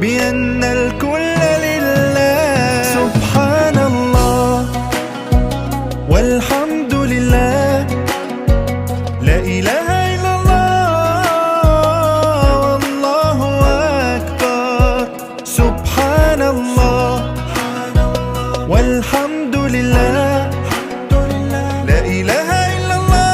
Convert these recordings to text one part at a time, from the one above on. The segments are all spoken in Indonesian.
بأن الكل لله. سبحان الله والحمد لله، لا إله إلا الله والله أكبر. سبحان الله والحمد لله، لا إله إلا الله.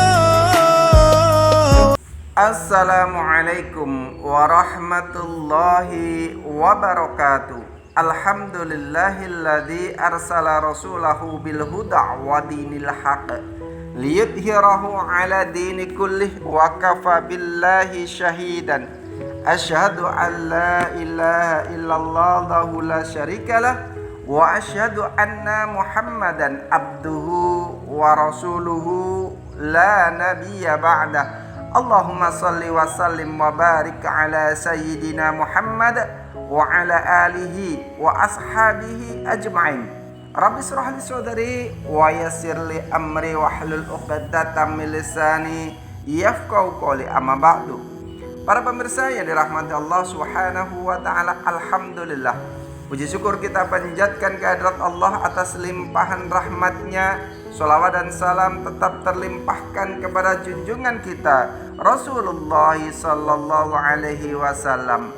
Assalamualaikum warahmatullahi wabarakatuh. Alhamdulillahilladzi arsala rasulahu bil huda wa dinil haqq liyudhhirahu ala dini kullih wa kafa billahi syahidan. Asyhadu an la ilaha illallah wahdahu la syarikalah wa asyhadu anna Muhammadan abduhu wa rasuluhu la nabiyya ba'dah. Allahumma salli wa sallim wa barik ala sayyidina Muhammad wa ala alihi wa ashabihi ajma'in. Rabbi israh li sadri wa yassir li amri wa hlul 'uqdatam min lisani yafqahu qawli, amma ba'du. Para pemirsa yang dirahmati Allah Subhanahu wa taala, alhamdulillah, puji syukur kita panjatkan kehadirat Allah atas limpahan rahmatnya. Sholawat dan salam tetap terlimpahkan kepada junjungan kita Rasulullah sallallahu alaihi wasallam.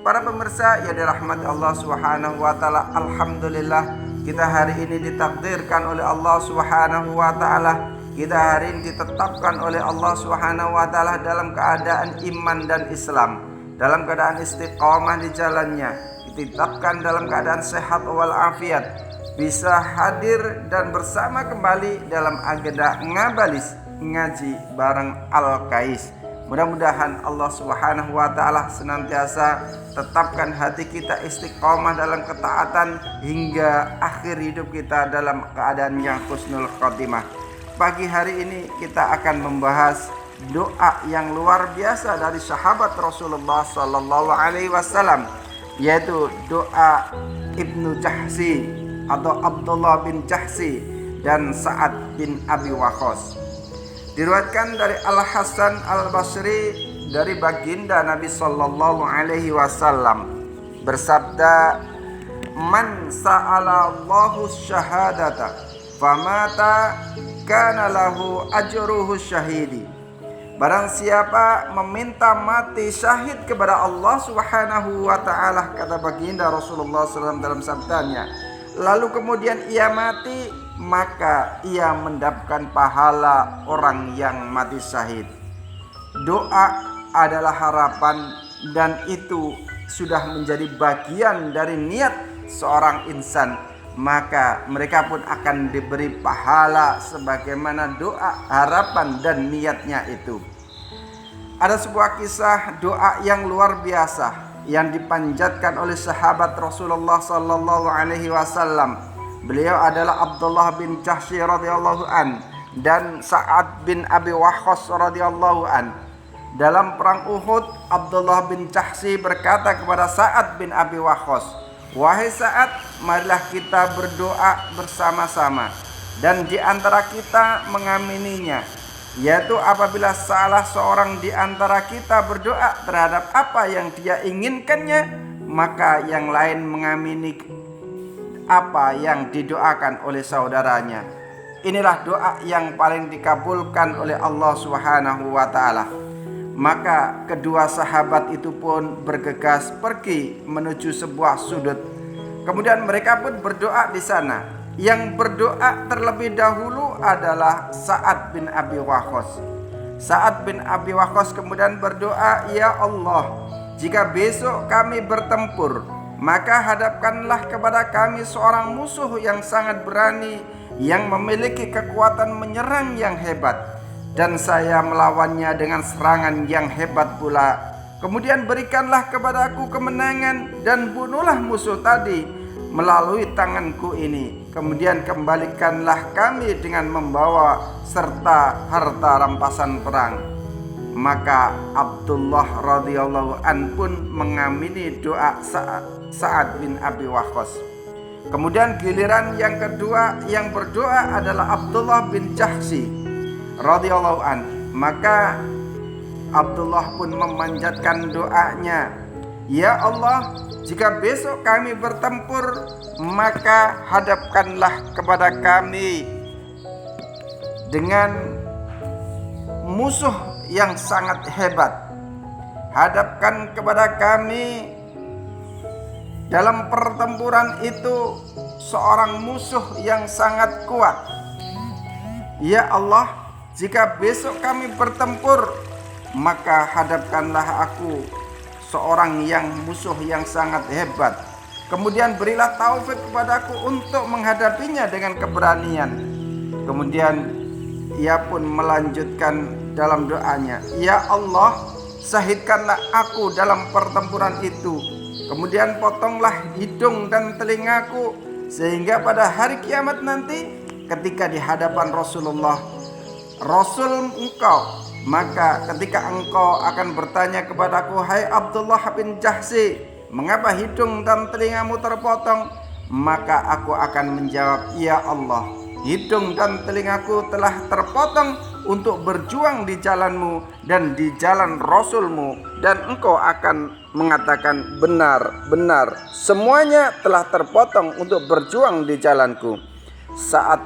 Para pemirsa yang dirahmati Allah Subhanahu wa taala, alhamdulillah, kita hari ini ditakdirkan oleh Allah Subhanahu wa taala, kita hari ini ditetapkan oleh Allah Subhanahu wa taala dalam keadaan iman dan Islam, dalam keadaan istiqamah di jalannya, ditetapkan dalam keadaan sehat walafiat, bisa hadir dan bersama kembali dalam agenda ngabalis ngaji bareng Al-Kais. Mudah-mudahan Allah Subhanahu wa taala senantiasa tetapkan hati kita istiqomah dalam ketaatan hingga akhir hidup kita dalam keadaan yang husnul khotimah. Pagi hari ini kita akan membahas doa yang luar biasa dari sahabat Rasulullah sallallahu alaihi wasallam, yaitu doa Ibnu Jahsi atau Abdullah bin Jahsi dan Sa'ad bin Abi Waqqas. Diriwayatkan dari Al-Hasan Al-Basri dari baginda Nabi sallallahu alaihi wasallam bersabda, "Man sa'ala Allahu syahadata famata kana lahu ajruhu syahidi." Barang siapa meminta mati syahid kepada Allah Subhanahu wa taala, kata baginda Rasulullah SAW dalam sabdanya, lalu kemudian ia mati, maka ia mendapatkan pahala orang yang mati syahid. Doa adalah harapan, dan itu sudah menjadi bagian dari niat seorang insan, maka mereka pun akan diberi pahala sebagaimana doa, harapan dan niatnya itu. Ada sebuah kisah doa yang luar biasa yang dipanjatkan oleh sahabat Rasulullah sallallahu alaihi wasallam. Beliau adalah Abdullah bin Jahsy radhiyallahu an dan Sa'ad bin Abi Waqqas radhiyallahu an. Dalam perang Uhud, Abdullah bin Jahsy berkata kepada Sa'ad bin Abi Waqqas, "Wahai Sa'ad, marilah kita berdoa bersama-sama dan di antara kita mengamininya, yaitu apabila salah seorang di antara kita berdoa terhadap apa yang dia inginkannya, maka yang lain mengamini apa yang didoakan oleh saudaranya." Inilah doa yang paling dikabulkan oleh Allah Subhanahu wa taala. Maka kedua sahabat itu pun bergegas pergi menuju sebuah sudut. Kemudian mereka pun berdoa di sana. Yang berdoa terlebih dahulu adalah Sa'ad bin Abi Waqqas. Sa'ad bin Abi Waqqas kemudian berdoa, "Ya Allah, jika besok kami bertempur, maka hadapkanlah kepada kami seorang musuh yang sangat berani, yang memiliki kekuatan menyerang yang hebat, dan saya melawannya dengan serangan yang hebat pula. Kemudian berikanlah kepadaku kemenangan dan bunuhlah musuh tadi melalui tanganku ini. Kemudian kembalikanlah kami dengan membawa serta harta rampasan perang." Maka Abdullah radhiyallahu an pun mengamini doa Sa'ad bin Abi Waqqas. Kemudian giliran yang kedua yang berdoa adalah Abdullah bin Jahsy radhiyallahu an. Maka Abdullah pun memanjatkan doanya, Ya Allah, jika besok kami bertempur, maka hadapkanlah kepada kami dengan musuh yang sangat hebat. Hadapkan kepada kami dalam pertempuran itu seorang musuh yang sangat kuat. Ya Allah, jika besok kami bertempur, maka hadapkanlah aku seorang yang musuh yang sangat hebat. Kemudian berilah taufik kepadaku untuk menghadapinya dengan keberanian. Kemudian ia pun melanjutkan dalam doanya, ya Allah, syahidkanlah aku dalam pertempuran itu. Kemudian potonglah hidung dan telingaku, sehingga pada hari kiamat nanti ketika di hadapan Rasulullah, Rasul engkau, maka ketika engkau akan bertanya kepadaku, hai Abdullah bin Jahsy, mengapa hidung dan telingamu terpotong? Maka aku akan menjawab, ya Allah, hidung dan telingaku telah terpotong untuk berjuang di jalanmu dan di jalan Rasulmu. Dan engkau akan mengatakan, benar, benar, semuanya telah terpotong untuk berjuang di jalanku. Saat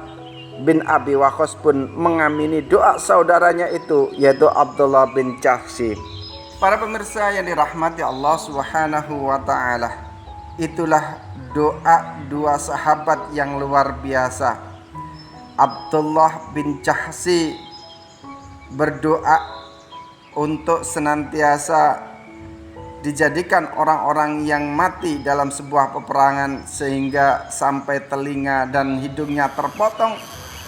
bin Abi Waqqas pun mengamini doa saudaranya itu, yaitu Abdullah bin Jahsy. Para pemirsa yang dirahmati Allah Subhanahu wa ta'ala, itulah doa dua sahabat yang luar biasa. Abdullah bin Jahsy berdoa untuk senantiasa dijadikan orang-orang yang mati dalam sebuah peperangan sehingga sampai telinga dan hidungnya terpotong,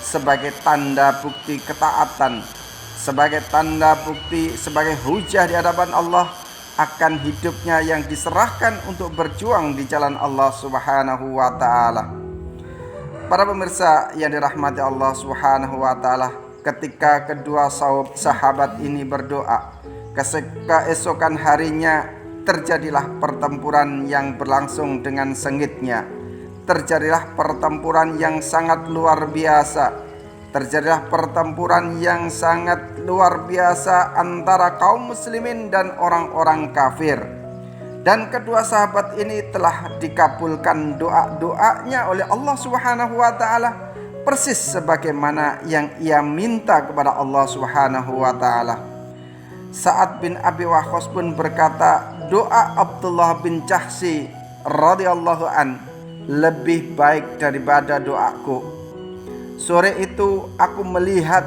sebagai tanda bukti ketaatan, sebagai tanda bukti, sebagai hujah di hadapan Allah akan hidupnya yang diserahkan untuk berjuang di jalan Allah Subhanahu wa ta'ala. Para pemirsa yang dirahmati Allah Subhanahu wa ta'ala, ketika kedua sahabat ini berdoa, keesokan harinya terjadilah pertempuran yang berlangsung dengan sengitnya. Terjadilah pertempuran yang sangat luar biasa. Terjadilah pertempuran yang sangat luar biasa antara kaum muslimin dan orang-orang kafir. Dan kedua sahabat ini telah dikabulkan doa-doanya oleh Allah Subhanahu wa ta'ala, persis sebagaimana yang ia minta kepada Allah Subhanahu wa ta'ala. Sa'ad bin Abi Waqqas pun berkata, doa Abdullah bin Jahsy radhiyallahu an lebih baik daripada doaku. Sore itu aku melihat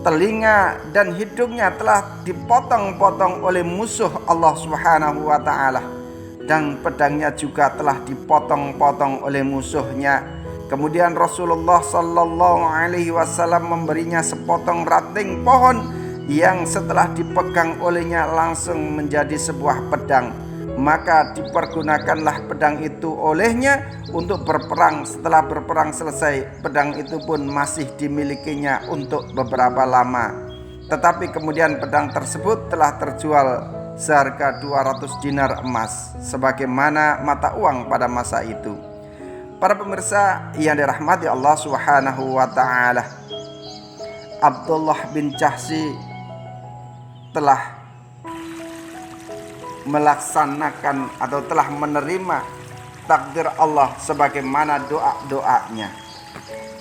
telinga dan hidungnya telah dipotong-potong oleh musuh Allah Subhanahu wa ta'ala, dan pedangnya juga telah dipotong-potong oleh musuhnya. Kemudian Rasulullah sallallahu alaihi wasallam memberinya sepotong ranting pohon yang setelah dipegang olehnya langsung menjadi sebuah pedang. Maka dipergunakanlah pedang itu olehnya untuk berperang. Setelah berperang selesai, pedang itu pun masih dimilikinya untuk beberapa lama. Tetapi kemudian pedang tersebut telah terjual seharga 200 dinar emas, sebagaimana mata uang pada masa itu. Para pemirsa yang dirahmati Allah Subhanahu wa ta'ala, Abdullah bin Jahsy telah melaksanakan atau telah menerima takdir Allah sebagaimana doa-doanya.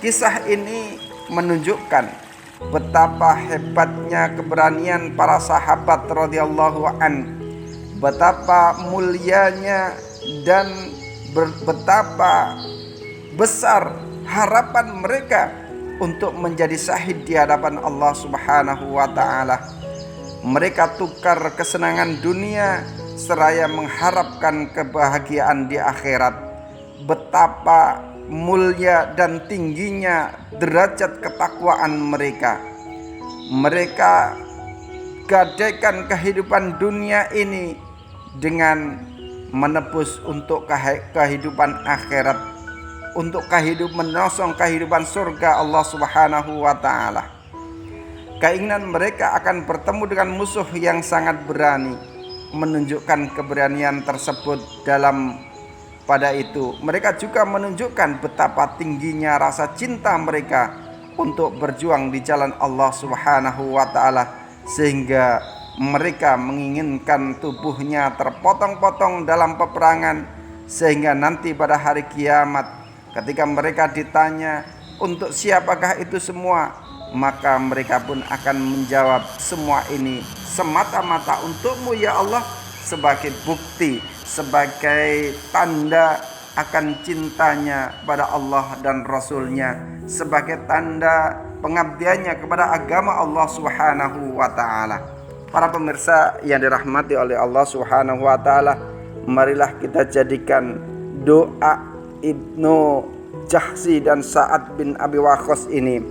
Kisah ini menunjukkan betapa hebatnya keberanian para sahabat radhiyallahu an, betapa mulianya dan betapa besar harapan mereka untuk menjadi syahid di hadapan Allah Subhanahu wa ta'ala. Mereka tukar kesenangan dunia seraya mengharapkan kebahagiaan di akhirat. Betapa mulia dan tingginya derajat ketakwaan mereka. Mereka gadaikan kehidupan dunia ini dengan menebus untuk kehidupan akhirat, untuk menosong kehidupan surga Allah Subhanahu wa ta'ala. Keinginan mereka akan bertemu dengan musuh yang sangat berani menunjukkan keberanian tersebut. Dalam pada itu mereka juga menunjukkan betapa tingginya rasa cinta mereka untuk berjuang di jalan Allah Subhanahu wa ta'ala, sehingga mereka menginginkan tubuhnya terpotong-potong dalam peperangan, sehingga nanti pada hari kiamat ketika mereka ditanya untuk siapakah itu semua, maka mereka pun akan menjawab, semua ini semata-mata untukmu ya Allah, sebagai bukti, sebagai tanda akan cintanya pada Allah dan Rasulnya, sebagai tanda pengabdiannya kepada agama Allah Subhanahu wa ta'ala. Para pemirsa yang dirahmati oleh Allah Subhanahu wa ta'ala, marilah kita jadikan doa Ibnu Jahzi dan Sa'ad bin Abi Waqqas ini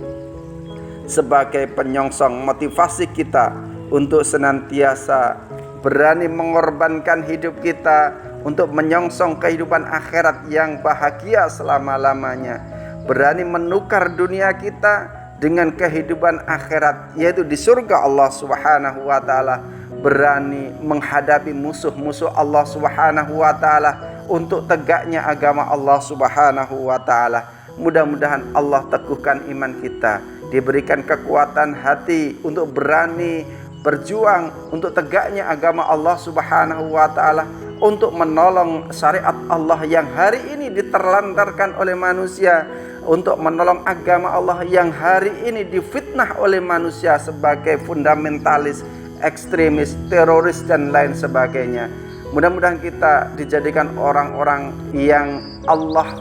sebagai penyongsong motivasi kita untuk senantiasa berani mengorbankan hidup kita untuk menyongsong kehidupan akhirat yang bahagia selama-lamanya, berani menukar dunia kita dengan kehidupan akhirat, yaitu di surga Allah Subhanahu wa ta'ala, berani menghadapi musuh-musuh Allah Subhanahu wa ta'ala untuk tegaknya agama Allah Subhanahu wa ta'ala. Mudah-mudahan Allah teguhkan iman kita, diberikan kekuatan hati untuk berani berjuang untuk tegaknya agama Allah Subhanahu wa ta'ala, untuk menolong syariat Allah yang hari ini diterlantarkan oleh manusia, untuk menolong agama Allah yang hari ini difitnah oleh manusia sebagai fundamentalis, ekstremis, teroris dan lain sebagainya. Mudah-mudahan kita dijadikan orang-orang yang Allah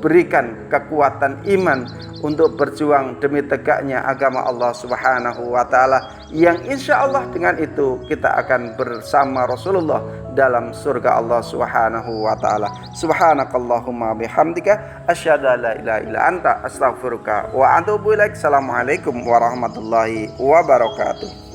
berikan kekuatan iman untuk berjuang demi tegaknya agama Allah Subhanahu wa ta'ala, yang insya Allah dengan itu kita akan bersama Rasulullah dalam surga Allah Subhanahu wa ta'ala. Subhanakallahumma bihamdika asyhadu an la ilaha illa anta astaghfiruka wa atubu ilaik. Assalamualaikum warahmatullahi wabarakatuh.